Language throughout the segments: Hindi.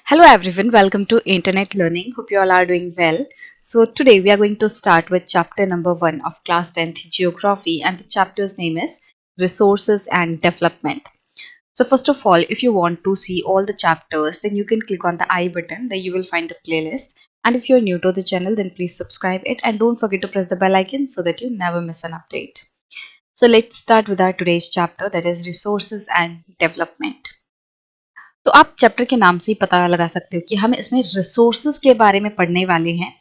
Hello everyone, welcome to Internet Learning. Hope you all are doing well. So today we are going to start with chapter number 1 of class 10th Geography, and the chapter's name is Resources and Development. So first of all, if you want to see all the chapters, then you can click on the I button. There you will find the playlist. And if you're new to the channel, then please subscribe it and don't forget to press the bell icon so that you never miss an update. So let's start with our today's chapter, that is Resources and Development. तो आप चैप्टर के नाम से ही पता लगा सकते हो कि हम इसमें रिसोर्सेज के बारे में पढ़ने वाले हैं।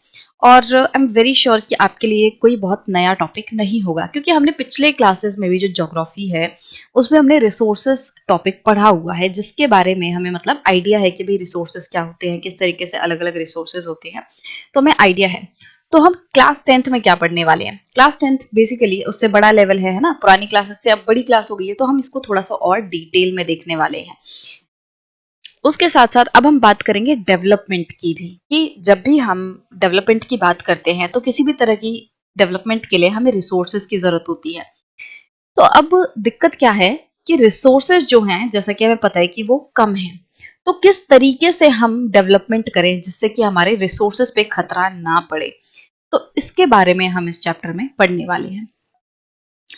और आई एम वेरी श्योर कि आपके लिए कोई बहुत नया टॉपिक नहीं होगा, क्योंकि हमने पिछले क्लासेस में भी जो ज्योग्राफी है उसमें हमने रिसोर्सेज टॉपिक पढ़ा हुआ है, जिसके बारे में हमें मतलब आइडिया है कि भाई रिसोर्सेज क्या होते हैं, किस तरीके से अलग अलग रिसोर्सेज होते हैं, तो हमें आइडिया है। तो हम क्लास 10th में क्या पढ़ने वाले हैं? क्लास 10th बेसिकली उससे बड़ा लेवल है ना, पुरानी क्लासेस से अब बड़ी क्लास हो गई है, तो हम इसको थोड़ा सा और डिटेल में देखने वाले हैं। उसके साथ साथ अब हम बात करेंगे डेवलपमेंट की भी, कि जब भी हम डेवलपमेंट की बात करते हैं तो किसी भी तरह की डेवलपमेंट के लिए हमें रिसोर्सेज की जरूरत होती है। तो अब दिक्कत क्या है कि रिसोर्सेज जो हैं, जैसा कि हमें पता है कि वो कम है, तो किस तरीके से हम डेवलपमेंट करें जिससे कि हमारे रिसोर्सेज पे खतरा ना पड़े, तो इसके बारे में हम इस चैप्टर में पढ़ने वाले हैं।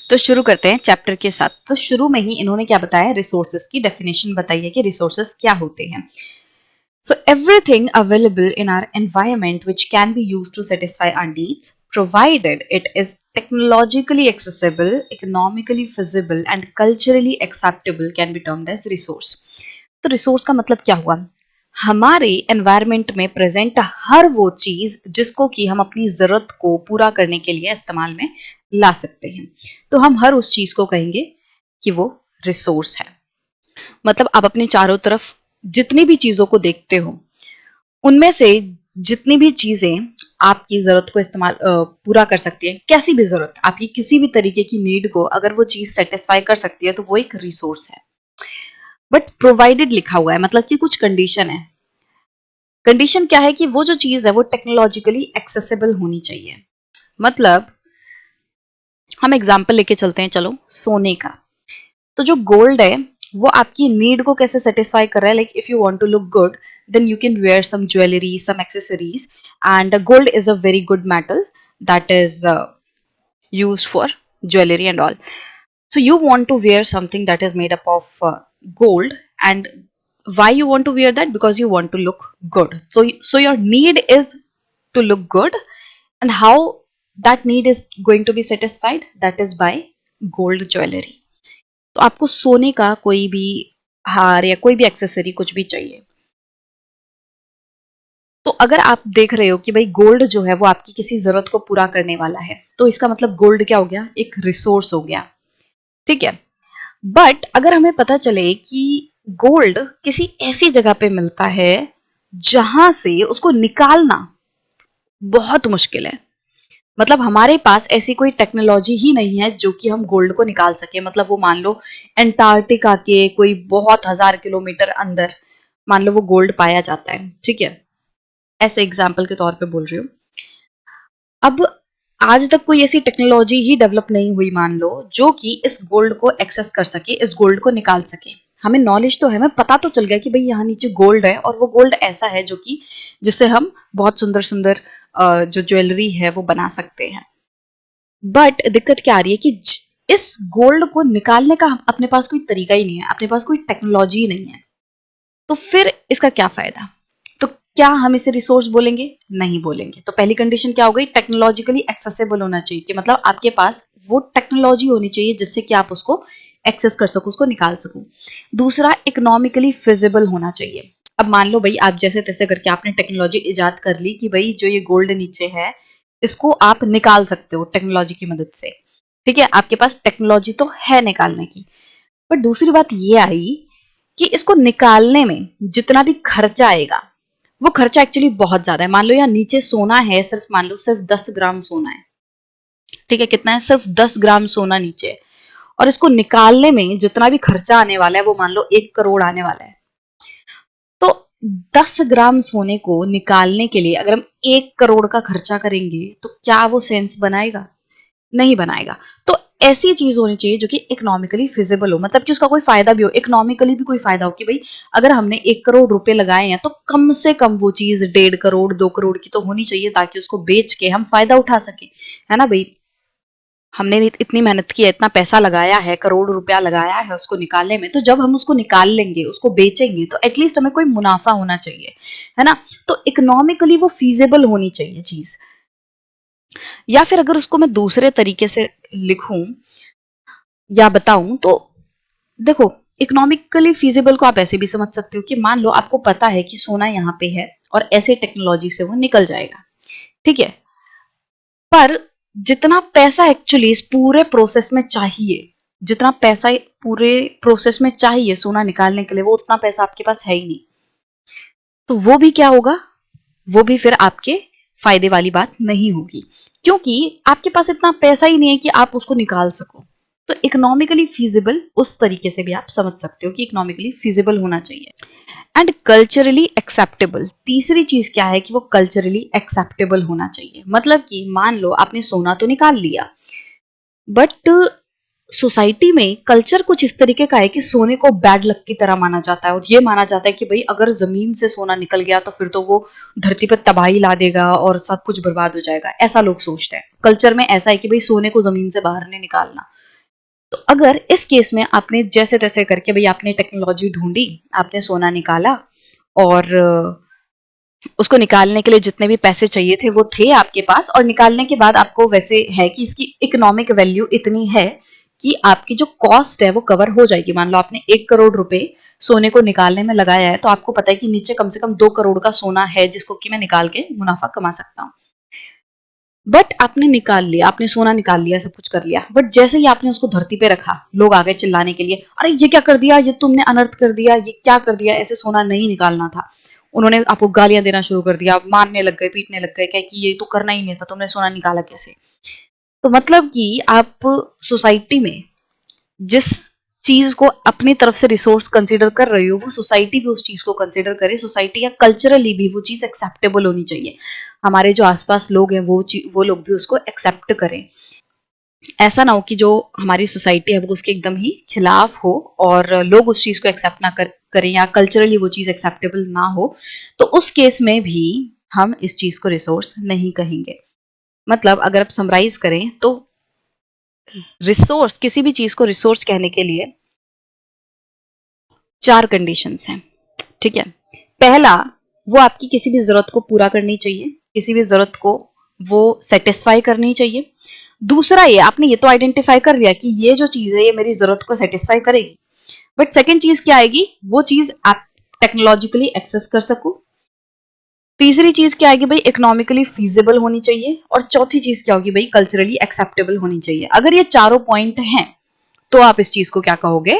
तो शुरू करते हैं चैप्टर के साथ। तो शुरू में ही इन्होंने क्या बताया, रिसोर्सेज की डेफिनेशन बताई है कि रिसोर्सेज क्या होते हैं। So everything available in our environment which can be used to satisfy our needs, provided it is technologically accessible, economically feasible and culturally acceptable, can be termed as resource. तो रिसोर्स का मतलब क्या हुआ? हमारे एनवायरनमेंट में प्रेजेंट हर वो चीज जिसको कि हम अपनी जरूरत को पूरा करने के लिए इस्तेमाल में ला सकते हैं, तो हम हर उस चीज को कहेंगे कि वो रिसोर्स है। मतलब आप अपने चारों तरफ जितनी भी चीजों को देखते हो, उनमें से जितनी भी चीजें आपकी जरूरत को इस्तेमाल पूरा कर सकती है, कैसी भी जरूरत, आपकी किसी भी तरीके की नीड को अगर वो चीज सेटिस्फाई कर सकती है, तो वो एक रिसोर्स है। बट प्रोवाइडेड लिखा हुआ है, मतलब कि कुछ कंडीशन है। कंडीशन क्या है कि वो जो चीज है वो टेक्नोलॉजिकली एक्सेसिबल होनी चाहिए। मतलब हम एग्जाम्पल लेके चलते हैं, चलो सोने का। तो जो गोल्ड है वो आपकी नीड को कैसे सेटिस्फाई कर रहा है? Like if you want to look good, then you can wear some jewellery, some accessories, and gold is a very good metal that is used for jewelry and all. So you want to wear something that is made up of gold, and why you want to wear that? Because you want to look good. So your need is to look good, and how that need is going to be satisfied? That is by gold jewelry. तो आपको सोने का कोई भी हार या कोई भी एक्सेसरी कुछ भी चाहिए, तो अगर आप देख रहे हो कि भाई गोल्ड जो है वो आपकी किसी जरूरत को पूरा करने वाला है, तो इसका मतलब गोल्ड क्या हो गया? एक रिसोर्स हो गया। ठीक है। बट अगर हमें पता चले कि गोल्ड किसी ऐसी जगह पे मिलता है जहां से उसको निकालना बहुत मुश्किल है, मतलब हमारे पास ऐसी कोई टेक्नोलॉजी ही नहीं है जो कि हम गोल्ड को निकाल सके। मतलब वो मान लो एंटार्क्टिका के कोई बहुत 1000 किलोमीटर अंदर मान लो वो गोल्ड पाया जाता है, ठीक है, ऐसे एग्जाम्पल के तौर पे बोल रही हूँ। अब आज तक कोई ऐसी टेक्नोलॉजी ही डेवलप नहीं हुई, मान लो, जो कि इस गोल्ड को एक्सेस कर सके, इस गोल्ड को निकाल सके। हमें नॉलेज तो है, हमें पता तो चल गया कि भाई यहाँ नीचे गोल्ड है, और वो गोल्ड ऐसा है जो कि जिससे हम बहुत सुंदर सुंदर जो ज्वेलरी है वो बना सकते हैं। बट दिक्कत क्या आ रही है कि इस गोल्ड को निकालने का अपने पास कोई तरीका ही नहीं है, अपने पास कोई टेक्नोलॉजी ही नहीं है। तो फिर इसका क्या फायदा? तो क्या हम इसे रिसोर्स बोलेंगे? नहीं बोलेंगे। तो पहली कंडीशन क्या हो गई? टेक्नोलॉजिकली एक्सेसिबल होना चाहिए, कि मतलब आपके पास वो टेक्नोलॉजी होनी चाहिए जिससे कि आप उसको एक्सेस कर सको, उसको निकाल सको। दूसरा, इकोनॉमिकली फिजिबल होना चाहिए। अब मान लो भाई आप जैसे तैसे करके आपने टेक्नोलॉजी इजाद कर ली कि भाई जो ये गोल्ड नीचे है इसको आप निकाल सकते हो टेक्नोलॉजी की मदद से। ठीक है, आपके पास टेक्नोलॉजी तो है निकालने की। पर दूसरी बात ये आई कि इसको निकालने में जितना भी खर्चा आएगा, वो खर्चा एक्चुअली बहुत ज्यादा है। मान लो यहाँ नीचे सोना है, सिर्फ मान लो सिर्फ 10 ग्राम सोना है। ठीक है, कितना है? सिर्फ 10 ग्राम सोना नीचे है, और इसको निकालने में जितना भी खर्चा आने वाला है वो मान लो 1 करोड़ आने वाला है। तो 10 ग्राम सोने को निकालने के लिए अगर हम 1 करोड़ का खर्चा करेंगे, तो क्या वो सेंस बनाएगा? नहीं बनाएगा। तो ऐसी चीज होनी चाहिए जो कि इकोनॉमिकली फिजिबल हो, मतलब कि उसका कोई फायदा भी हो, इकोनॉमिकली भी कोई फायदा हो कि भाई अगर हमने 1 करोड़ रुपए लगाए हैं तो कम से कम वो चीज 1.5 करोड़ 2 करोड़ की तो होनी चाहिए, ताकि उसको बेच के हम फायदा उठा सके, है ना भाई। हमने इतनी मेहनत की है, इतना पैसा लगाया है, करोड़ रुपया लगाया है उसको निकालने में, तो जब हम उसको निकाल लेंगे, उसको बेचेंगे, तो एटलीस्ट हमें कोई मुनाफा होना चाहिए, है ना। तो इकोनॉमिकली वो फीजिबल होनी चाहिए चीज। या फिर अगर उसको मैं दूसरे तरीके से लिखूं या बताऊं तो देखो, इकोनॉमिकली फिजिबल को आप ऐसे भी समझ सकते हो कि मान लो आपको पता है कि सोना यहाँ पे है और ऐसे टेक्नोलॉजी से वो निकल जाएगा, ठीक है। पर जितना पैसा एक्चुअली इस पूरे प्रोसेस में चाहिए, जितना पैसा पूरे प्रोसेस में चाहिए सोना निकालने के लिए, वो उतना पैसा आपके पास है ही नहीं। तो वो भी क्या होगा, वो भी फिर आपके फायदे वाली बात नहीं होगी, क्योंकि आपके पास इतना पैसा ही नहीं है कि आप उसको निकाल सको। तो इकोनॉमिकली फीजिबल उस तरीके से भी आप समझ सकते हो कि इकोनॉमिकली फीजिबल होना चाहिए। एंड कल्चरली एक्सेप्टेबल, तीसरी चीज क्या है कि वो कल्चरली एक्सेप्टेबल होना चाहिए। मतलब कि मान लो आपने सोना तो निकाल लिया, बट सोसाइटी में कल्चर कुछ इस तरीके का है कि सोने को बैड लक की तरह माना जाता है, और ये माना जाता है कि भाई अगर जमीन से सोना निकल गया तो फिर तो वो धरती पर तबाही ला देगा और सब कुछ बर्बाद हो जाएगा, ऐसा लोग सोचते हैं। कल्चर में ऐसा है कि भाई सोने को जमीन से बाहर नहीं निकालना। तो अगर इस केस में आपने जैसे तैसे करके भाई आपने टेक्नोलॉजी ढूंढी, आपने सोना निकाला, और उसको निकालने के लिए जितने भी पैसे चाहिए थे वो थे आपके पास, और निकालने के बाद आपको वैसे है कि इसकी इकोनॉमिक वैल्यू इतनी है कि आपकी जो कॉस्ट है वो कवर हो जाएगी। मान लो आपने 1 करोड़ रुपए सोने को निकालने में लगाया है, तो आपको पता है कि नीचे कम से कम 2 करोड़ का सोना है जिसको कि मैं निकाल के मुनाफा कमा सकता हूँ। बट आपने निकाल लिया, आपने सोना निकाल लिया, सब कुछ कर लिया, बट जैसे ही आपने उसको धरती पे रखा, लोग आ गए चिल्लाने के लिए, अरे ये क्या कर दिया, ये तुमने अनर्थ कर दिया, ये क्या कर दिया, ऐसे सोना नहीं निकालना था। उन्होंने आपको गालियां देना शुरू कर दिया, मारने लग गए, पीटने लग गए, क्या कि ये तो करना ही नहीं था, तुमने सोना निकाला कैसे। तो मतलब कि आप सोसाइटी में जिस चीज को अपनी तरफ से रिसोर्स कंसीडर कर रही हो, वो सोसाइटी भी उस चीज को कंसीडर करे, सोसाइटी या कल्चरली भी वो चीज एक्सेप्टेबल होनी चाहिए। हमारे जो आसपास लोग हैं वो लोग भी उसको एक्सेप्ट करें। ऐसा ना हो कि जो हमारी सोसाइटी है वो उसके एकदम ही खिलाफ हो और लोग उस चीज को एक्सेप्ट ना करें, या कल्चरली वो चीज एक्सेप्टेबल ना हो, तो उस केस में भी हम इस चीज को रिसोर्स नहीं कहेंगे। मतलब अगर आप समराइज करें तो रिसोर्स, किसी भी चीज को रिसोर्स कहने के लिए 4 कंडीशंस हैं, ठीक है। पहला, वो आपकी किसी भी जरूरत को पूरा करनी चाहिए, किसी भी जरूरत को वो सेटिस्फाई करनी चाहिए। दूसरा, ये आपने ये तो आइडेंटिफाई कर लिया कि ये जो चीज है ये मेरी जरूरत को सेटिस्फाई करेगी, बट सेकंड चीज क्या आएगी, वो चीज आप टेक्नोलॉजिकली एक्सेस कर सको। तीसरी चीज क्या आएगी भाई, इकोनॉमिकली फीजिबल होनी चाहिए। और चौथी चीज क्या होगी भाई, कल्चरली एक्सेप्टेबल होनी चाहिए। अगर ये चारों पॉइंट हैं तो आप इस चीज को क्या कहोगे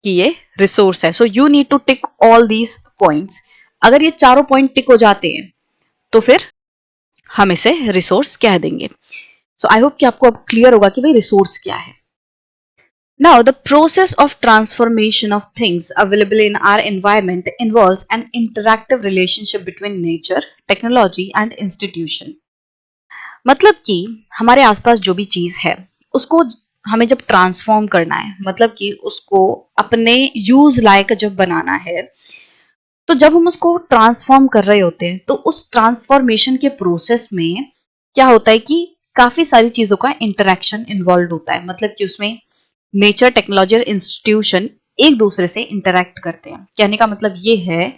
कि ये रिसोर्स है। So you need to tick all these points. अगर ये चारों पॉइंट टिक हो जाते हैं तो फिर हम इसे रिसोर्स कह देंगे। सो आई होप कि आपको अब क्लियर होगा कि भाई रिसोर्स क्या है। Now, the process of transformation of things available in our environment involves an interactive relationship between nature, technology and institution. मतलब कि हमारे आसपास जो भी चीज है उसको हमें जब ट्रांसफॉर्म करना है, मतलब कि उसको अपने यूज लायक जब बनाना है, तो जब हम उसको ट्रांसफॉर्म कर रहे होते हैं तो उस ट्रांसफॉर्मेशन के प्रोसेस में क्या होता है कि काफी सारी चीजों का इंटरेक्शन इन्वॉल्व होता है। मतलब कि उसमें नेचर, टेक्नोलॉजी और इंस्टीट्यूशन एक दूसरे से इंटरेक्ट करते हैं। कहने का मतलब ये है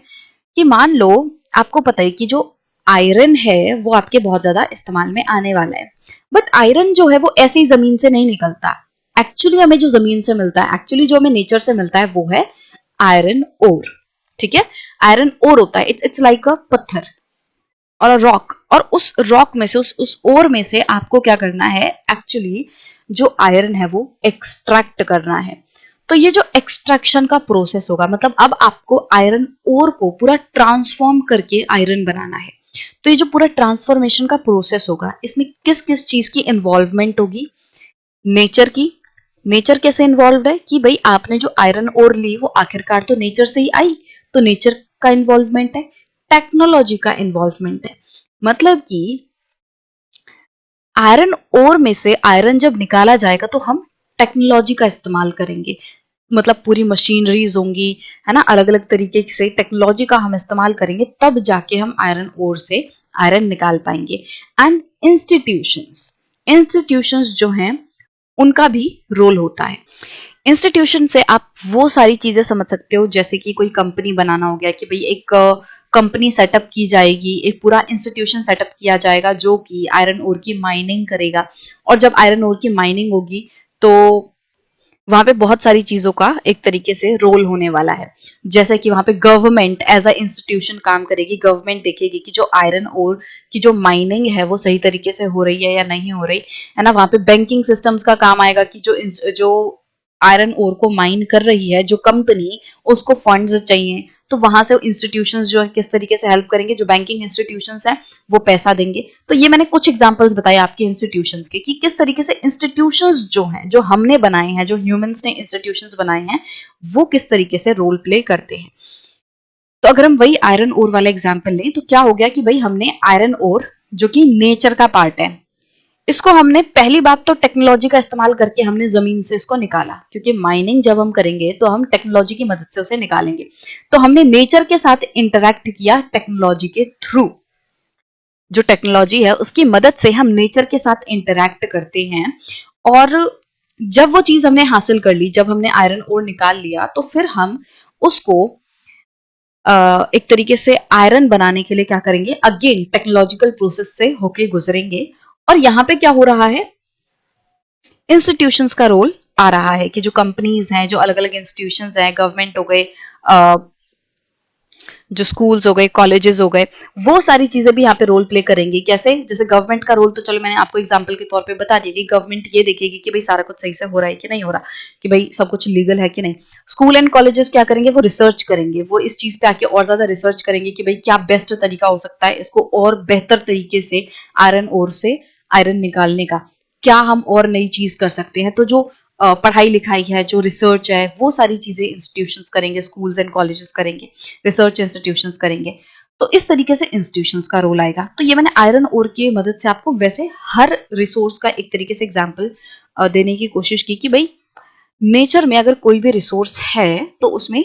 कि मान लो आपको पता है कि जो आयरन है वो आपके बहुत ज्यादा इस्तेमाल में आने वाला है, बट आयरन जो है वो ऐसे ही जमीन से नहीं निकलता। एक्चुअली हमें जो जमीन से मिलता है, एक्चुअली जो हमें नेचर से मिलता है वो है आयरन ओर, ठीक है। आयरन ओर होता है, इट्स लाइक अ पत्थर और रॉक, और उस रॉक में से उस ओर में से आपको क्या करना है, एक्चुअली जो आयरन है वो एक्सट्रैक्ट करना है। तो ये जो एक्सट्रैक्शन का प्रोसेस होगा, मतलब अब आपको आयरन ओर को पूरा ट्रांसफॉर्म करके आयरन बनाना है। तो ये जो पूरा ट्रांसफॉर्मेशन का प्रोसेस होगा, इसमें किस किस चीज की इन्वॉल्वमेंट होगी, नेचर की। नेचर कैसे इन्वॉल्व है कि भाई आपने जो आयरन ओर ली वो आखिरकार तो नेचर से ही आई, तो नेचर का इन्वॉल्वमेंट है। टेक्नोलॉजी का इन्वॉल्वमेंट है, मतलब कि आयरन ओर में से आयरन जब निकाला जाएगा तो हम टेक्नोलॉजी का इस्तेमाल करेंगे, मतलब पूरी मशीनरीज होंगी, है ना, अलग अलग तरीके से टेक्नोलॉजी का हम इस्तेमाल करेंगे, तब जाके हम आयरन ओर से आयरन निकाल पाएंगे। एंड इंस्टीट्यूशंस, इंस्टीट्यूशंस जो हैं उनका भी रोल होता है। इंस्टीट्यूशन से आप वो सारी चीजें समझ सकते हो, जैसे कि कोई कंपनी बनाना हो गया, कि भाई एक कंपनी सेटअप की जाएगी, एक पूरा इंस्टीट्यूशन सेटअप किया जाएगा जो कि आयरन ओर की माइनिंग करेगा। और जब आयरन ओर की माइनिंग होगी तो वहां पे बहुत सारी चीजों का एक तरीके से रोल होने वाला है, जैसे कि वहां पे गवर्नमेंट एज अ इंस्टीट्यूशन काम करेगी। गवर्नमेंट देखेगी कि जो आयरन ओर की जो माइनिंग है वो सही तरीके से हो रही है या नहीं हो रही, है ना। वहां पे बैंकिंग सिस्टम्स का काम आएगा कि जो आयरन ओर को माइन कर रही है जो कंपनी, उसको फंड्स चाहिए, तो वहां से इंस्टीट्यूशंस जो है किस तरीके से हेल्प करेंगे, जो बैंकिंग इंस्टीट्यूशंस हैं वो पैसा देंगे। तो ये मैंने कुछ एग्जांपल्स बताए आपके इंस्टीट्यूशंस के, कि किस तरीके से इंस्टीट्यूशंस जो हैं, जो हमने बनाए हैं, जो ह्यूमंस ने इंस्टीट्यूशंस बनाए हैं, वो किस तरीके से रोल प्ले करते हैं। तो अगर हम वही आयरन ओर वाला एग्जाम्पल लें तो क्या हो गया कि भाई हमने आयरन ओर जो कि नेचर का पार्ट है, इसको हमने पहली बात तो टेक्नोलॉजी का इस्तेमाल करके हमने जमीन से इसको निकाला, क्योंकि माइनिंग जब हम करेंगे तो हम टेक्नोलॉजी की मदद से उसे निकालेंगे। तो हमने नेचर के साथ इंटरैक्ट किया टेक्नोलॉजी के थ्रू। जो टेक्नोलॉजी है उसकी मदद से हम नेचर के साथ इंटरैक्ट करते हैं। और जब वो चीज हमने हासिल कर ली, जब हमने आयरन ओर निकाल लिया, तो फिर हम उसको एक तरीके से आयरन बनाने के लिए क्या करेंगे, अगेन टेक्नोलॉजिकल प्रोसेस से होके गुजरेंगे। और यहाँ पे क्या हो रहा है, इंस्टीट्यूशंस का रोल आ रहा है, कि जो कंपनीज हैं, जो अलग अलग इंस्टीट्यूशंस हैं, गवर्नमेंट हो गए, जो स्कूल्स हो गए, कॉलेजेस हो गए, वो सारी चीजें भी यहाँ पे रोल प्ले करेंगी। कैसे, जैसे गवर्नमेंट का रोल तो चलो मैंने आपको एग्जांपल के तौर पे बता दिया कि गवर्नमेंट ये देखेगी कि भाई सारा कुछ सही से हो रहा है कि नहीं हो रहा, कि भाई सब कुछ लीगल है कि नहीं। स्कूल एंड कॉलेजेस क्या करेंगे, वो रिसर्च करेंगे, वो इस चीज पे आके और ज्यादा रिसर्च करेंगे कि भाई क्या बेस्ट तरीका हो सकता है इसको और बेहतर तरीके से आयरन ओर से आयरन निकालने का, क्या हम और नई चीज कर सकते हैं। तो जो पढ़ाई लिखाई है, जो रिसर्च है, वो सारी चीजें इंस्टीट्यूशंस करेंगे, स्कूल्स एंड कॉलेजेस करेंगे, रिसर्च इंस्टीट्यूशंस करेंगे। तो इस तरीके से इंस्टीट्यूशंस का रोल आएगा। तो ये मैंने आयरन ओर की मदद से आपको वैसे हर रिसोर्स का एक तरीके से एग्जाम्पल देने की कोशिश की, कि भाई नेचर में अगर कोई भी रिसोर्स है तो उसमें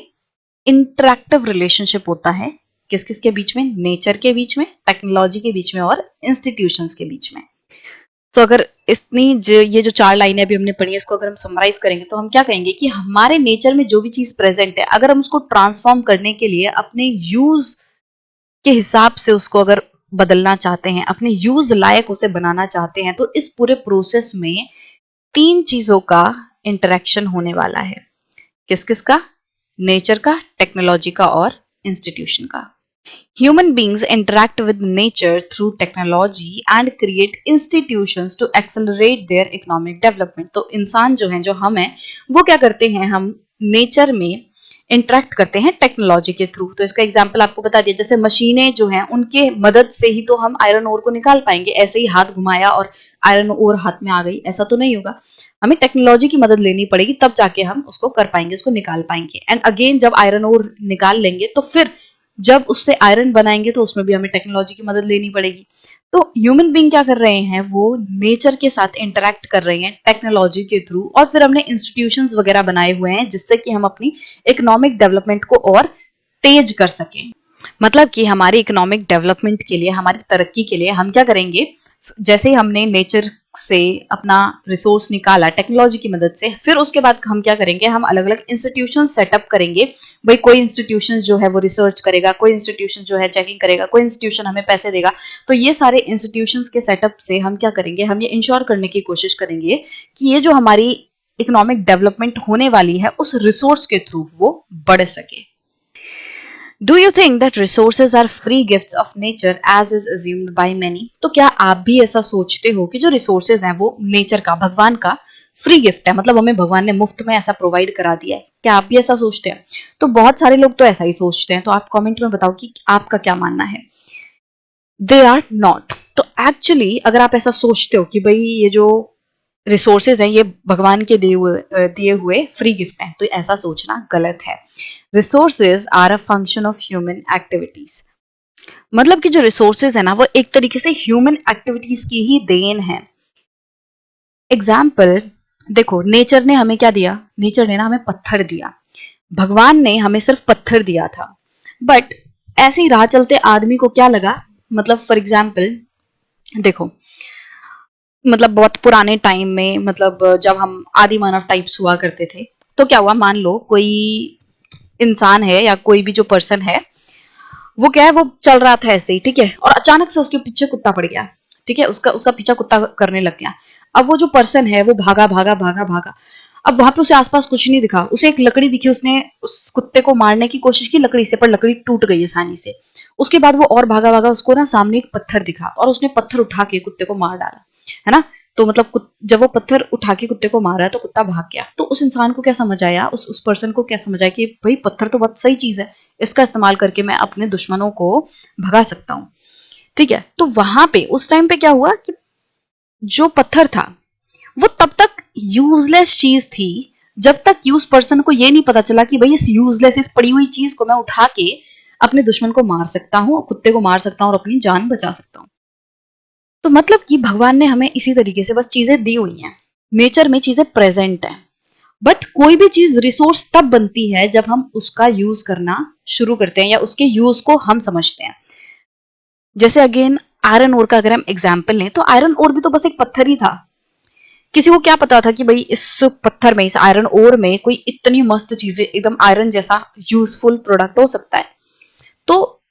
इंटरैक्टिव रिलेशनशिप होता है, किस किस के बीच में, नेचर के बीच में, टेक्नोलॉजी के बीच में और इंस्टीट्यूशंस के बीच में। तो अगर ये जो 4 लाइनें अभी हमने पढ़ी है, इसको अगर हम समराइज करेंगे तो हम क्या कहेंगे कि हमारे नेचर में जो भी चीज प्रेजेंट है, अगर हम उसको ट्रांसफॉर्म करने के लिए अपने यूज के हिसाब से उसको अगर बदलना चाहते हैं, अपने यूज लायक उसे बनाना चाहते हैं, तो इस पूरे प्रोसेस में 3 चीजों का इंटरेक्शन होने वाला है। किस किस का, नेचर का, टेक्नोलॉजी का और इंस्टीट्यूशन का। Human beings interact with nature through technology and create institutions to accelerate their economic development. तो इंसान जो हैं, जो हम हैं, वो क्या करते हैं, हम नेचर में इंटरेक्ट करते हैं टेक्नोलॉजी के थ्रू। तो इसका एग्जांपल आपको बता दिया, जैसे मशीनें जो हैं उनके मदद से ही तो हम आयरन ओर को निकाल पाएंगे, ऐसे ही हाथ घुमाया और आयरन ओर हाथ में आ गई, ऐसा तो नहीं होगा। हमें टेक्नोलॉजी की मदद लेनी पड़ेगी, तब जाके हम उसको कर पाएंगे, उसको निकाल पाएंगे। एंड अगेन जब आयरन ओर निकाल लेंगे तो फिर जब उससे आयरन बनाएंगे तो उसमें भी हमें टेक्नोलॉजी की मदद लेनी पड़ेगी। तो ह्यूमन बीइंग क्या कर रहे हैं, वो नेचर के साथ इंटरेक्ट कर रहे हैं टेक्नोलॉजी के थ्रू। और फिर हमने इंस्टीट्यूशंस वगैरह बनाए हुए हैं जिससे कि हम अपनी इकोनॉमिक डेवलपमेंट को और तेज कर सकें। मतलब कि हमारी इकोनॉमिक डेवलपमेंट के लिए, हमारी तरक्की के लिए हम क्या करेंगे, जैसे ही हमने नेचर से अपना रिसोर्स निकाला टेक्नोलॉजी की मदद से, फिर उसके बाद हम क्या करेंगे, हम अलग अलग इंस्टीट्यूशन सेटअप करेंगे। भाई कोई इंस्टीट्यूशन जो है वो रिसर्च करेगा, कोई इंस्टीट्यूशन जो है चेकिंग करेगा, कोई इंस्टीट्यूशन हमें पैसे देगा। तो ये सारे इंस्टीट्यूशंस के सेटअप से हम क्या करेंगे, हम ये इंश्योर करने की कोशिश करेंगे कि ये जो हमारी इकोनॉमिक डेवलपमेंट होने वाली है उस रिसोर्स के थ्रू वो बढ़ सके। Do you think that resources are free gifts of nature as is assumed by many? तो क्या आप भी ऐसा सोचते हो कि जो रिसोर्सेज हैं वो नेचर का, भगवान का फ्री गिफ्ट है, मतलब हमें भगवान ने मुफ्त में ऐसा प्रोवाइड करा दिया है? क्या आप भी ऐसा सोचते हैं? तो बहुत सारे लोग तो ऐसा ही सोचते हैं। तो आप कमेंट में बताओ कि आपका क्या मानना है। They are not. तो एक्चुअली अगर आप ऐसा सोचते हो कि भाई ये जो रिसोर्सेज हैं ये भगवान के दिए हुए फ्री गिफ्ट हैं, तो ऐसा सोचना गलत है। Resources are a function of human activities. मतलब कि जो रिसोर्सेज है ना, वो एक तरीके से ह्यूमन एक्टिविटीज की ही देन है। एग्जाम्पल देखो, नेचर ने हमें क्या दिया? नेचर ने ना हमें पत्थर दिया, भगवान ने हमें सिर्फ पत्थर दिया था। बट ऐसे ही राह चलते आदमी को क्या लगा, मतलब फॉर एग्जाम्पल देखो, मतलब बहुत पुराने टाइम में, मतलब जब हम आदि मानव टाइप्स हुआ करते थे, तो क्या हुआ, मान लो कोई इंसान है या कोई भी जो पर्सन है, वो क्या है, वो चल रहा था ऐसे ही, ठीक है, और अचानक से उसके पीछे कुत्ता पड़ गया, ठीक है, उसका उसका पीछा कुत्ता करने लग गया। अब वो जो पर्सन है वो भागा भागा भागा भागा, अब वहां पे उसे आसपास कुछ नहीं दिखा, उसे एक लकड़ी दिखी, उसने उस कुत्ते को मारने की कोशिश की लकड़ी से, पर लकड़ी टूट गई आसानी से। उसके बाद वो और भागा भागा, उसको ना सामने एक पत्थर दिखा और उसने पत्थर उठा के कुत्ते को मार डाला, है ना। तो मतलब जब वो पत्थर उठा के कुत्ते को मारा तो कुत्ता भाग गया। तो उस इंसान को क्या समझ आया, उस पर्सन को क्या समझ आया कि भाई पत्थर तो बहुत सही चीज है, इसका इस्तेमाल करके मैं अपने दुश्मनों को भगा सकता हूँ, ठीक है। तो वहां पे उस टाइम पे क्या हुआ कि जो पत्थर था वो तब तक यूजलेस चीज थी, जब तक कि उस पर्सन को ये नहीं पता चला कि भाई इस यूजलेस, इस पड़ी हुई चीज को मैं उठा के अपने दुश्मन को मार सकता हूँ, कुत्ते को मार सकता हूँ और अपनी जान बचा सकता हूँ। तो मतलब कि भगवान ने हमें इसी तरीके से बस चीजें दी हुई हैं, नेचर में चीजें प्रेजेंट हैं। बट कोई भी चीज रिसोर्स तब बनती है जब हम उसका यूज करना शुरू करते हैं या उसके यूज को हम समझते हैं। जैसे अगेन आयरन ओर का अगर हम एग्जाम्पल लें, तो आयरन ओर भी तो बस एक पत्थर ही था। किसी को क्या पता था कि भाई इस पत्थर में, इस आयरन ओर में कोई इतनी मस्त चीजें, एकदम आयरन जैसा यूजफुल प्रोडक्ट हो सकता है। तो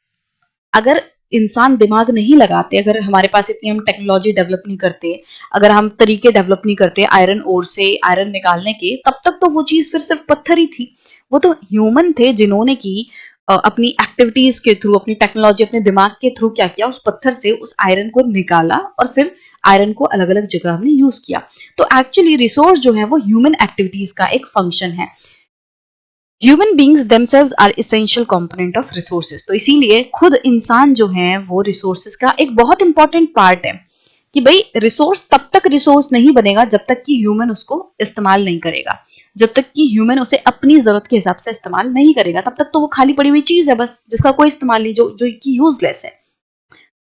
अगर इंसान दिमाग नहीं लगाते, अगर हमारे पास इतनी हम टेक्नोलॉजी डेवलप नहीं करते, अगर हम तरीके डेवलप नहीं करते आयरन ओर से आयरन निकालने के, तब तक तो वो चीज फिर सिर्फ पत्थर ही थी। वो तो ह्यूमन थे जिन्होंने की अपनी एक्टिविटीज के थ्रू, अपनी टेक्नोलॉजी, अपने दिमाग के थ्रू क्या किया, उस पत्थर से उस आयरन को निकाला और फिर आयरन को अलग अलग जगह हमने यूज किया। तो एक्चुअली रिसोर्स जो है वो ह्यूमन एक्टिविटीज का एक फंक्शन है। Human beings themselves are essential component of resources. तो इसीलिए खुद इंसान जो है वो रिसोर्सेज का एक बहुत इंपॉर्टेंट पार्ट है। कि भाई रिसोर्स तब तक रिसोर्स नहीं बनेगा जब तक कि ह्यूमन उसको इस्तेमाल नहीं करेगा, जब तक कि ह्यूमन उसे अपनी जरूरत के हिसाब से इस्तेमाल नहीं करेगा, तब तक तो वो खाली पड़ी हुई चीज है बस, जिसका कोई इस्तेमाल नहीं, जो जो कि यूजलेस है।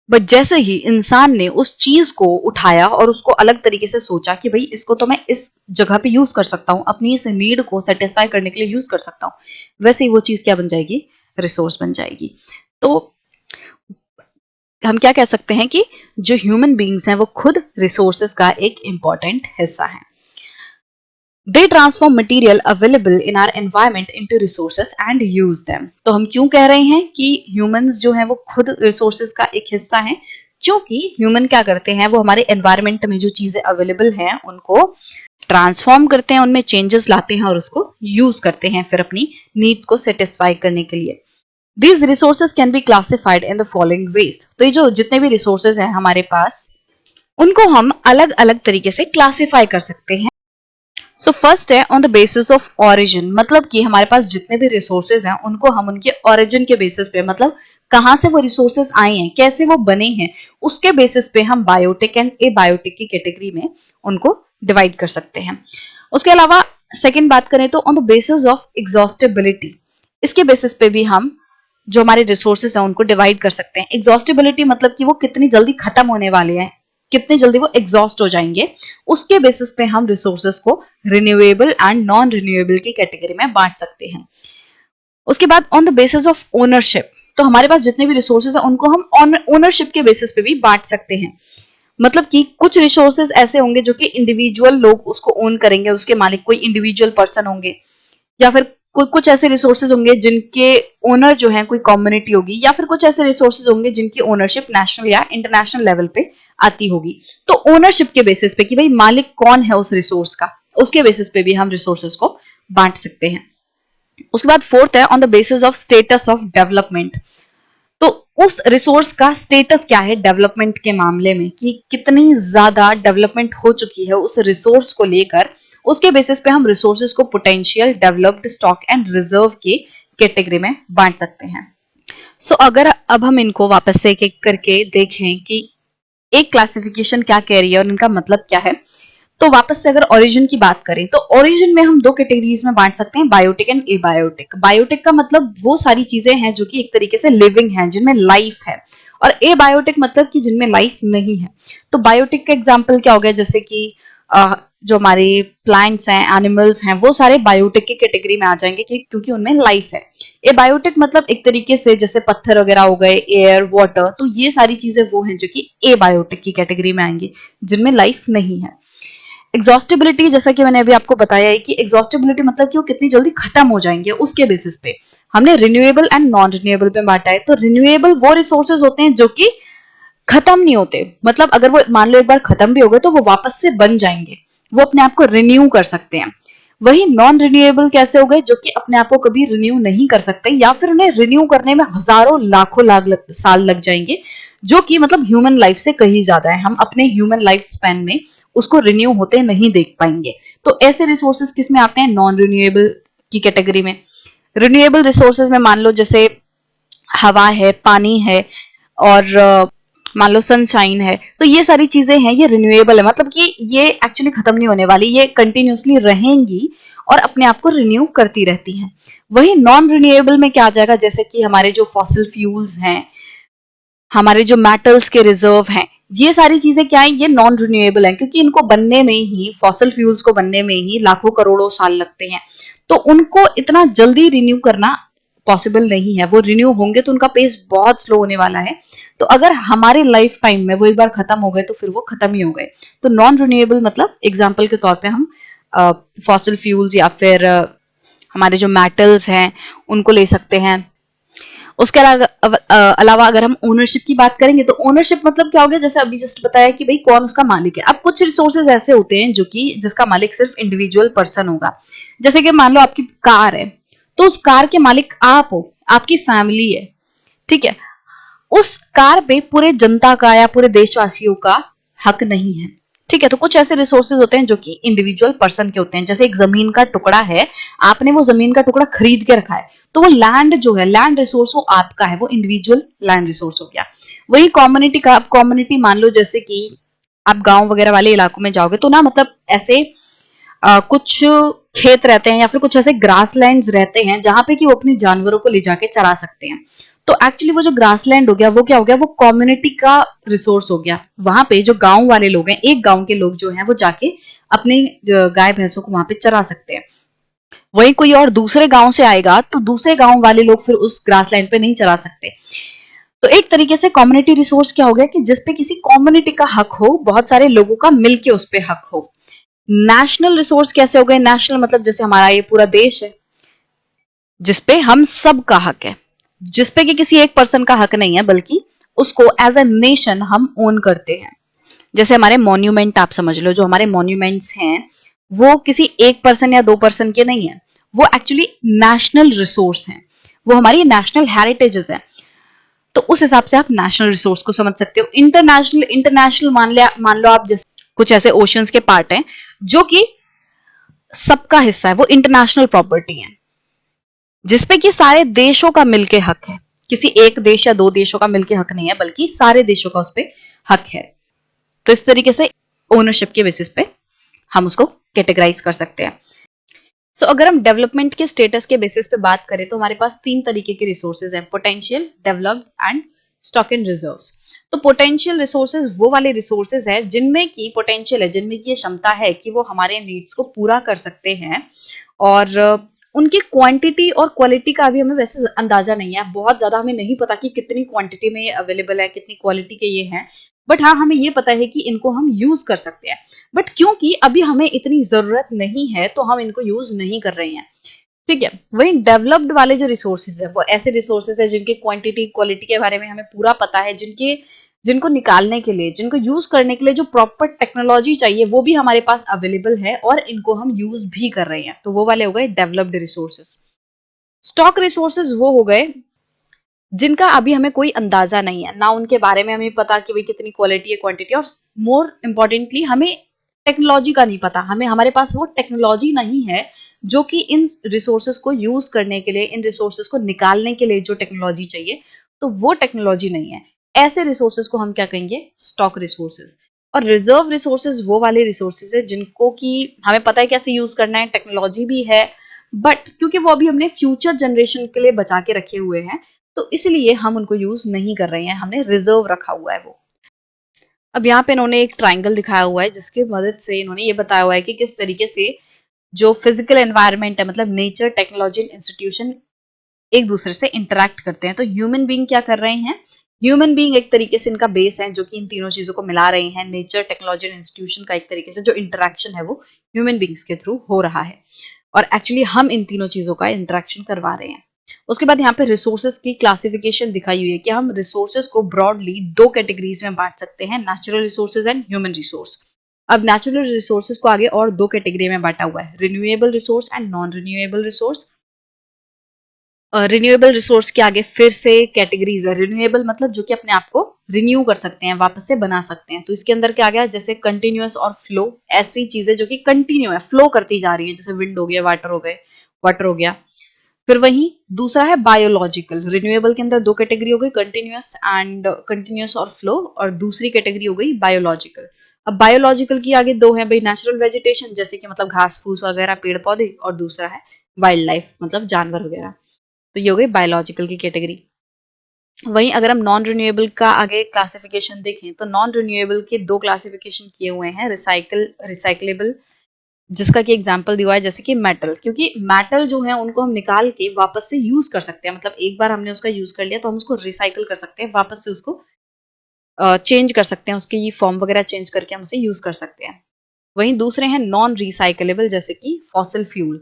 बट जैसे ही इंसान ने उस चीज को उठाया और उसको अलग तरीके से सोचा कि भाई इसको तो मैं इस जगह पे यूज कर सकता हूँ, अपनी इस नीड को सेटिस्फाई करने के लिए यूज कर सकता हूँ, वैसे ही वो चीज क्या बन जाएगी, रिसोर्स बन जाएगी। तो हम क्या कह सकते हैं कि जो ह्यूमन बींग्स हैं वो खुद रिसोर्सेस का एक इंपॉर्टेंट हिस्सा है। They transform material available in are environment into resources and use them. तो हम क्यों कह रहे हैं कि ह्यूमंस जो है वो खुद रिसोर्सेस का एक हिस्सा है? क्योंकि ह्यूमन क्या करते हैं, वो हमारे एनवायरमेंट में जो चीजें अवेलेबल हैं उनको ट्रांसफॉर्म करते हैं, उनमें चेंजेस लाते हैं और उसको यूज करते हैं फिर अपनी नीड्स को सेटिस्फाई करने के लिए। These resources can be classified in the following ways। तो ये जो जितने भी रिसोर्सेज हैं हमारे पास, उनको हम अलग अलग तरीके से क्लासिफाई कर सकते हैं। सो फर्स्ट है on the basis of origin, मतलब कि हमारे पास जितने भी रिसोर्सेज हैं उनको हम उनके ऑरिजिन के बेसिस पे, मतलब कहाँ से वो रिसोर्सेज आए हैं, कैसे वो बने हैं, उसके बेसिस पे हम बायोटिक एंड ए बायोटिक की कैटेगरी में उनको डिवाइड कर सकते हैं। उसके अलावा सेकेंड बात करें तो on the basis of exhaustibility, इसके बेसिस पे भी हम जो हमारे रिसोर्सेज हैं उनको डिवाइड कर सकते हैं। एग्जॉस्टिबिलिटी मतलब कि वो कितनी जल्दी खत्म होने वाले हैं, कितनी जल्दी वो एग्जॉस्ट हो जाएंगे, उसके बेसिस पे हम रिसोर्सेज को रिन्यूएबल एंड नॉन रिन्यूएबल की कैटेगरी में बांट सकते हैं। उसके बाद on the basis of ownership, तो हमारे पास जितने भी रिसोर्सेज हैं उनको हम ओनरशिप के बेसिस पे भी बांट सकते हैं। मतलब कि कुछ रिसोर्सेज ऐसे होंगे जो कि इंडिविजुअल लोग उसको ओन करेंगे, उसके मालिक कोई इंडिविजुअल पर्सन होंगे, या फिर कुछ ऐसे रिसोर्सेज होंगे जिनके ओनर जो है कोई कम्युनिटी होगी, या फिर कुछ ऐसे रिसोर्सेज होंगे जिनकी ओनरशिप नेशनल या इंटरनेशनल लेवल पे आती होगी। तो ओनरशिप के बेसिस पे कि भाई मालिक कौन है उस रिसोर्स का, उसके बेसिस पे भी हम रिसोर्सेज को बांट सकते हैं। उसके बाद फोर्थ है on the basis of status of development. तो उस रिसोर्स का स्टेटस क्या है डेवलपमेंट के मामले में, कि कितनी ज्यादा डेवलपमेंट हो चुकी है उस रिसोर्स को लेकर, उसके बेसिस पे हम रिसोर्सेज को potential, developed, stock and reserve की कैटेगरी में बांट सकते हैं। सो अगर अब हम इनको वापस से एक एक करके देखें कि एक क्लासिफिकेशन क्या कह रही है और इनका मतलब क्या है, तो वापस से अगर ओरिजिन की बात करें तो ओरिजिन में हम दो कैटेगरीज में बांट सकते हैं, बायोटिक एंड एबायोटिक। बायोटिक का मतलब वो सारी चीजें हैं जो कि एक तरीके से लिविंग हैं, जिनमें लाइफ है, और एबायोटिक मतलब कि जिनमें लाइफ नहीं है। तो बायोटिक का एग्जांपल क्या हो गया, जैसे कि जो हमारे प्लांट्स हैं, एनिमल्स हैं, वो सारे बायोटिक की कैटेगरी में आ जाएंगे क्योंकि उनमें लाइफ है। ए बायोटिक मतलब एक तरीके से जैसे पत्थर वगैरह हो गए, एयर, वाटर, तो ये सारी चीजें वो हैं जो कि ए बायोटिक की कैटेगरी में आएंगी, जिनमें लाइफ नहीं है। एग्जॉस्टिबिलिटी, जैसा कि मैंने अभी आपको बताया है कि एग्जॉस्टिबिलिटी मतलब कि वो कितनी जल्दी खत्म हो जाएंगे, उसके बेसिस पे हमने रिन्यूएबल एंड नॉन रिन्यूएबल पे बांटा है। तो रिन्यूएबल वो रिसोर्सेज होते हैं जो कि खत्म नहीं होते, मतलब अगर वो मान लो एक बार खत्म भी हो गए तो वो वापस से बन जाएंगे, वो अपने आप को रिन्यू कर सकते हैं। वही नॉन रिन्यूएबल कैसे हो गए, जो कि अपने आप को कभी रिन्यू नहीं कर सकते, या फिर उन्हें रिन्यू करने में हजारों लाखों साल लग जाएंगे, जो कि मतलब ह्यूमन लाइफ से कहीं ज्यादा है। हम अपने ह्यूमन लाइफ स्पैन में उसको रिन्यू होते नहीं देख पाएंगे। तो ऐसे रिसोर्सेज किस में आते हैं, नॉन रिन्यूएबल की कैटेगरी में। रिन्यूएबल रिसोर्सेज में मान लो जैसे हवा है, पानी है, और मान लो सनशाइन है, तो ये सारी चीजें हैं, ये रिन्यूएबल है, मतलब कि ये एक्चुअली खत्म नहीं होने वाली, ये कंटिन्यूसली रहेंगी और अपने आप को रिन्यू करती रहती हैं। वही नॉन रिन्यूएबल में क्या आ जाएगा, जैसे कि हमारे जो फॉसिल फ्यूल्स हैं, हमारे जो मेटल्स के रिजर्व हैं, ये सारी चीजें क्या है, ये नॉन रिन्यूएबल है, क्योंकि इनको बनने में ही, फॉसिल फ्यूल्स को बनने में ही लाखों करोड़ों साल लगते हैं। तो उनको इतना जल्दी रिन्यू करना पॉसिबल नहीं है। वो रिन्यू होंगे तो उनका पेस बहुत स्लो होने वाला है। तो अगर हमारे लाइफ टाइम में वो एक बार खत्म हो गए तो फिर वो खत्म ही हो गए। तो नॉन रिन्यूएबल मतलब एग्जाम्पल के तौर पे हम फॉसिल फ्यूल्स या फिर हमारे जो मेटल्स हैं उनको ले सकते हैं। उसके अलावा अगर हम ओनरशिप की बात करेंगे तो ओनरशिप मतलब क्या हो गया, जैसे अभी जस्ट बताया कि भाई कौन उसका मालिक है। अब कुछ रिसोर्सेज ऐसे होते हैं जो कि जिसका मालिक सिर्फ इंडिविजुअल पर्सन होगा। जैसे कि मान लो आपकी कार है, तो उस कार के मालिक आप हो, आपकी फैमिली है, ठीक है। उस कार पे पूरे जनता का या पूरे देशवासियों का हक नहीं है, ठीक है। तो कुछ ऐसे रिसोर्सेज होते हैं जो कि इंडिविजुअल पर्सन के होते हैं। जैसे एक जमीन का टुकड़ा है, आपने वो जमीन का टुकड़ा खरीद के रखा है, तो वो लैंड जो है, लैंड रिसोर्स वो आपका है, वो इंडिविजुअल लैंड रिसोर्स हो गया। वही कम्युनिटी का, आप कम्युनिटी मान लो जैसे कि आप गांव वगैरह वाले इलाकों में जाओगे तो ना, मतलब ऐसे कुछ खेत रहते हैं या फिर कुछ ऐसे ग्रास लैंड रहते हैं जहां पे कि वो अपने जानवरों को ले जाके चरा सकते हैं। तो एक्चुअली वो जो ग्रास लैंड हो गया, वो क्या हो गया, वो कम्युनिटी का रिसोर्स हो गया। वहां पे जो गांव वाले लोग हैं, एक गांव के लोग जो हैं, वो जाके अपने गाय भैंसों को वहां पे चरा सकते हैं। वही कोई और दूसरे गांव से आएगा तो दूसरे गांव वाले लोग फिर उस ग्रास लैंड पे नहीं चरा सकते। तो एक तरीके से कम्युनिटी रिसोर्स क्या हो गया कि जिसपे किसी कम्युनिटी का हक हो, बहुत सारे लोगों का मिलके उस पे हक हो। नेशनल रिसोर्स कैसे हो गए, नेशनल मतलब जैसे हमारा ये पूरा देश है, जिसपे हम सब का हक है, जिसपे कि किसी एक पर्सन का हक नहीं है, बल्कि उसको एज ए नेशन हम ओन करते हैं। जैसे हमारे मॉन्यूमेंट आप समझ लो, जो हमारे मॉन्यूमेंट्स हैं वो किसी एक पर्सन या दो पर्सन के नहीं है, वो एक्चुअली नेशनल रिसोर्स हैं, वो हमारी नेशनल हेरिटेजेस हैं। तो उस हिसाब से आप नेशनल रिसोर्स को समझ सकते हो। इंटरनेशनल, इंटरनेशनल मान लो आप जैसे कुछ ऐसे ओशंस के पार्ट हैं जो कि सबका हिस्सा है, वो इंटरनेशनल प्रॉपर्टी है, जिसपे कि सारे देशों का मिलके हक है। किसी एक देश या दो देशों का मिलके हक नहीं है, बल्कि सारे देशों का उस पर हक है। तो इस तरीके से ओनरशिप के बेसिस पे हम उसको कैटेगराइज कर सकते हैं। सो अगर हम डेवलपमेंट के स्टेटस के बेसिस पे बात करें तो हमारे पास तीन तरीके के रिसोर्सेज हैं, potential, developed and stock and reserves. तो पोटेंशियल रिसोर्सेज वो वाले रिसोर्सेज हैं जिनमें की पोटेंशियल है, जिनमें की ये क्षमता है कि वो हमारे नीड्स को पूरा कर सकते हैं, और उनकी क्वांटिटी और क्वालिटी का भी हमें वैसे अंदाजा नहीं है, बहुत ज्यादा हमें नहीं पता कि कितनी क्वांटिटी में ये अवेलेबल है, कितनी क्वालिटी के ये हैं। बट हाँ, हमें ये पता है कि इनको हम यूज कर सकते हैं, बट क्योंकि अभी हमें इतनी जरूरत नहीं है तो हम इनको यूज नहीं कर रहे हैं, ठीक है। वही डेवलप्ड वाले जो रिसोर्सेज है, वो ऐसे रिसोर्सेज है जिनके क्वांटिटी क्वालिटी के बारे में हमें पूरा पता है, जिनको निकालने के लिए, जिनको यूज करने के लिए जो प्रॉपर टेक्नोलॉजी चाहिए वो भी हमारे पास अवेलेबल है, और इनको हम यूज भी कर रहे हैं। तो वो वाले हो गए डेवलप्ड रिसोर्सेज। स्टॉक रिसोर्सेज वो हो गए जिनका अभी हमें कोई अंदाजा नहीं है, ना उनके बारे में हमें पता कि भाई कितनी क्वालिटी है, क्वांटिटी, और मोर इम्पोर्टेंटली हमें टेक्नोलॉजी का नहीं पता, हमारे पास वो टेक्नोलॉजी नहीं है जो कि इन रिसोर्सेज को यूज करने के लिए, इन रिसोर्सेज को निकालने के लिए जो टेक्नोलॉजी चाहिए, तो वो टेक्नोलॉजी नहीं है। ऐसे रिसोर्सेज को हम क्या कहेंगे, स्टॉक रिसोर्सेज। और रिजर्व रिसोर्सेज वो वाले रिसोर्सेज है जिनको कि हमें पता है कैसे यूज करना है, टेक्नोलॉजी भी है, बट क्योंकि वो अभी हमने फ्यूचर जनरेशन के लिए बचा के रखे हुए हैं, तो इसलिए हम उनको यूज नहीं कर रहे हैं, हमने रिजर्व रखा हुआ है वो। अब यहाँ पे इन्होंने एक ट्राइंगल दिखाया हुआ है जिसकी मदद से इन्होंने ये बताया हुआ है कि किस तरीके से जो फिजिकल एनवायरनमेंट है, मतलब नेचर, टेक्नोलॉजी, इंस्टीट्यूशन एक दूसरे से इंटरेक्ट करते हैं। तो ह्यूमन बीइंग क्या कर रहे हैं, ह्यूमन बीइंग एक तरीके से इनका बेस है जो कि इन तीनों चीजों को मिला रहे हैं। नेचर, टेक्नोलॉजी और इंस्टीट्यूशन का एक तरीके से जो इंटरेक्शन है वो ह्यूमन बीइंग्स के थ्रू हो रहा है, और एक्चुअली हम इन तीनों चीजों का इंटरेक्शन करवा रहे हैं। उसके बाद यहाँ पे रिसोर्सेज की क्लासिफिकेशन दिखाई हुई है कि हम रिसोर्सेज को ब्रॉडली दो कैटेगरीज में बांट सकते हैं, natural resources and human resource. अब नेचुरल रिसोर्सेज को आगे और दो कैटेगरी में बांटा हुआ है, renewable resource and non renewable resource. Renewable resource के आगे फिर से कैटेगरीज है। रिन्यूएबल मतलब जो कि अपने आप को रिन्यू कर सकते हैं, वापस से बना सकते हैं। तो इसके अंदर क्या गया, जैसे कंटिन्यूअस और फ्लो, ऐसी चीजें जो कि कंटिन्यू है, फ्लो करती जा रही है, जैसे विंड हो गया, वाटर हो गए, वाटर हो गया। फिर वही दूसरा है बायोलॉजिकल। रिन्यूएबल के अंदर दो कैटेगरी हो गई, कंटिन्यूअस और फ्लो, और दूसरी कैटेगरी हो गई बायोलॉजिकल। अब बायोलॉजिकल की आगे दो है भाई, नेचुरल वेजिटेशन जैसे कि मतलब घास फूस वगैरह, पेड़ पौधे, और दूसरा है वाइल्ड लाइफ मतलब जानवर वगैरह। तो ये हो गई बायोलॉजिकल की कैटेगरी। वहीं अगर हम नॉन रिन्यूएबल का आगे क्लासिफिकेशन देखें तो नॉन रिन्यूएबल के दो क्लासिफिकेशन किए हुए हैं, रिसाइकलेबल, जिसका कि एग्जांपल दिया है जैसे कि मेटल, क्योंकि मेटल जो है उनको हम निकाल के वापस से यूज कर सकते हैं। मतलब एक बार हमने उसका यूज कर लिया तो हम उसको रिसाइकल कर सकते हैं, वापस से उसको चेंज कर सकते हैं, उसकी फॉर्म वगैरह चेंज करके हम उसे यूज कर सकते हैं। वहीं दूसरे हैं नॉन रिसाइकलेबल, जैसे कि फॉसिल फ्यूल।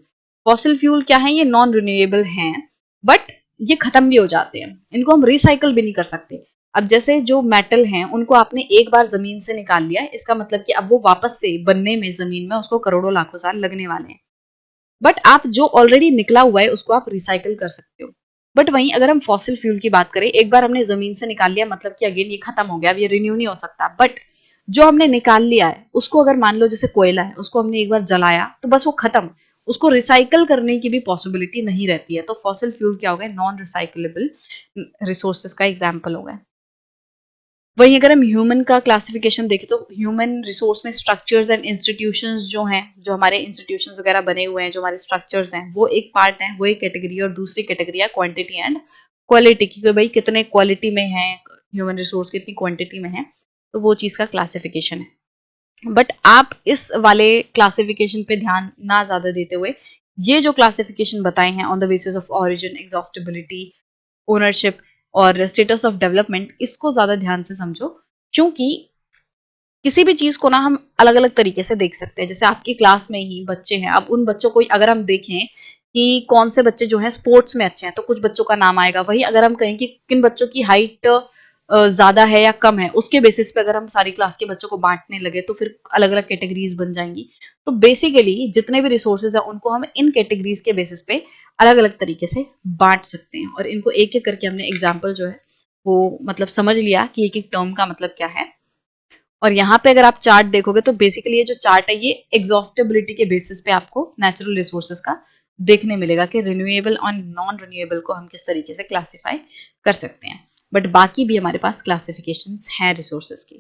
फॉसिल फ्यूल क्या है, ये नॉन रिन्यूएबल हैं, बट ये खत्म भी हो जाते हैं, इनको हम रिसाइकल भी नहीं कर सकते। अब जैसे जो मेटल हैं उनको आपने एक बार जमीन से निकाल लिया, इसका मतलब कि अब वो वापस से बनने में जमीन में उसको करोड़ों लाखों साल लगने वाले हैं। बट आप जो ऑलरेडी निकला हुआ है उसको आप रिसाइकल कर सकते हो। बट वहीं अगर हम फॉसिल फ्यूल की बात करें, एक बार हमने जमीन से निकाल लिया, मतलब कि अगेन ये खत्म हो गया, अब ये रिन्यू नहीं हो सकता। बट जो हमने निकाल लिया है उसको अगर मान लो जैसे कोयला है, उसको हमने एक बार जलाया तो बस वो खत्म, उसको रिसाइकल करने की भी पॉसिबिलिटी नहीं रहती है। तो फॉसिल फ्यूल क्या हो गए, नॉन रिसाइकलेबल रिसोर्सेज का एग्जाम्पल हो गए। वहीं अगर हम ह्यूमन का क्लासिफिकेशन देखें तो ह्यूमन रिसोर्स में स्ट्रक्चर्स एंड इंस्टीट्यूशंस जो हैं, जो हमारे इंस्टीट्यूशंस वगैरह बने हुए हैं, जो हमारे स्ट्रक्चर्स हैं, वो एक पार्ट है, वो एक कैटेगरी है। और दूसरी कैटेगरी है क्वांटिटी एंड क्वालिटी की, भाई कितने क्वालिटी में है ह्यूमन रिसोर्स, कितनी क्वांटिटी में है, तो वो चीज़ का क्लासिफिकेशन है। बट आप इस वाले क्लासिफिकेशन पे ध्यान ना ज़्यादा देते हुए ये जो क्लासिफिकेशन बताए हैं on the basis of origin, exhaustibility, ownership और स्टेटस ऑफ डेवलपमेंट, इसको ज्यादा ध्यान से समझो, क्योंकि किसी भी चीज को ना हम अलग अलग तरीके से देख सकते हैं। जैसे आपकी क्लास में ही बच्चे हैं, अब उन बच्चों को अगर हम देखें कि कौन से बच्चे जो हैं स्पोर्ट्स में अच्छे हैं तो कुछ बच्चों का नाम आएगा। वही अगर हम कहें कि किन बच्चों की हाइट ज्यादा है या कम है, उसके बेसिस पे अगर हम सारी क्लास के बच्चों को बांटने लगे तो फिर अलग अलग कैटेगरीज बन जाएंगी। तो बेसिकली जितने भी रिसोर्सेज है उनको हम इन कैटेगरीज के बेसिस पे अलग अलग तरीके से बांट सकते हैं, और इनको एक एक करके हमने एग्जाम्पल जो है वो मतलब समझ लिया कि एक एक टर्म का मतलब क्या है। और यहाँ पे अगर आप चार्ट देखोगे तो बेसिकली ये जो चार्ट है ये एग्जॉस्टेबिलिटी के बेसिस पे आपको नेचुरल रिसोर्सेज का देखने मिलेगा कि रिन्यूएबल और नॉन रिन्यूएबल को हम किस तरीके से क्लासिफाई कर सकते हैं। बट बाकी भी हमारे पास क्लासिफिकेशंस हैं रिसोर्सेज की।